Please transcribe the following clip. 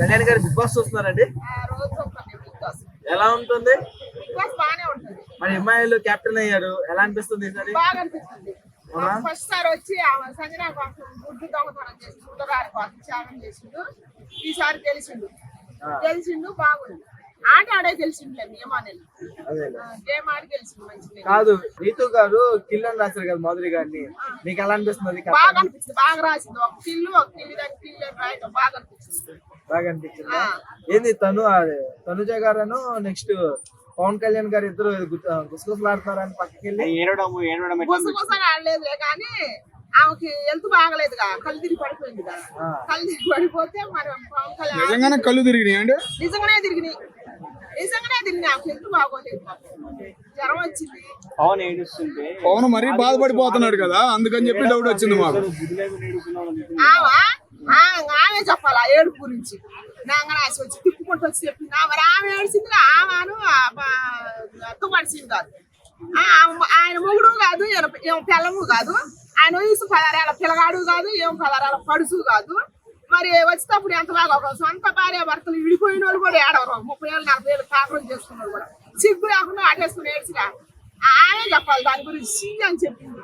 కళ్యాణ్ గారు big boss చూస్తున్నారండి? ఎలా ఉంటుంది? మరి అమ్మాయిలు కెప్టెన్ అయ్యారు, ఎలా అనిపిస్తుంది ఈసారి? బాగా అనిపిస్తుంది. ఫస్ట్ సారి వచ్చి సంజన కోసం గుడ్డు దొంగతనం చేసి గుడ్డగారి కోసం త్యాగం చేసిండు. ఈసారి గెలిచిండు బాగుంది. ఆట ఆడే గెలిచిండు నియమాన్ని గేమ్ ఆడి గెలిచిండు మంచిగా. కాదు, రీతు గారు కిల్ అని రాశారు కదా మాధురి గారిని, మీకు ఎలా అనిపిస్తుంది? బాగా అనిపిస్తుంది, బాగా రాసింది. ఒక కిల్లు దాని కిల్లు రాయటం బాగా అనిపిస్తుంది. బాగా అనిపించింది. ఏంది తనుజ గారు నెక్స్ట్ పవన్ కళ్యాణ్ గారు ఇద్దరు గుసగుసలాడుతున్నారని పక్కకి వెళ్ళి గుసగుసలు ఆడలేదులే కానీ ఆమెకి హెల్త్ బాగలేదుగా, కళ్ళు తిరిగి పడిపోయింది కదా. కళ్ళు తిరిగి పడిపోతే మరి పవన్ కళ్యాణ్ నిజంగానే కళ్ళు తిరిగినాయి అండి? నిజంగానే తిరిగినాయి ఆమెకి హెల్త్ బాగోలేదు, జ్వరం వచ్చింది. పవన్ మరీ బాధపడిపోతున్నాడు కదా, అందుకని చెప్పి డౌట్ వచ్చింది మాకు. ఆమె చెప్పాలా ఏడుపు గురించి నాంగనాసి వచ్చి తిప్పుకుంటూ వచ్చి చెప్పింది. మరి ఆమె ఏడిసింది, ఆమెను తుమ్మడిసింది కాదు. ఆయన మొగుడు కాదు, ఏం పిల్లము కాదు, ఆయన వయసు 16 ఏళ్ళ పిల్లగాడు కాదు, ఏం 16 ఏళ్ళ పడుసు కాదు. మరి వచ్చేటప్పుడు ఎంతలాగా ఒక సొంత భార్య భర్తలు విడిపోయిన వాళ్ళు కూడా ఏడవరు. 30 ఏళ్ళు 40 ఏళ్ళు కాపురం చేసుకున్నారు కూడా సిగ్గు లేకుండా ఆటేసుకుని ఏడ్చిగా ఆమె చెప్పాలి దాని గురించి అని చెప్పింది.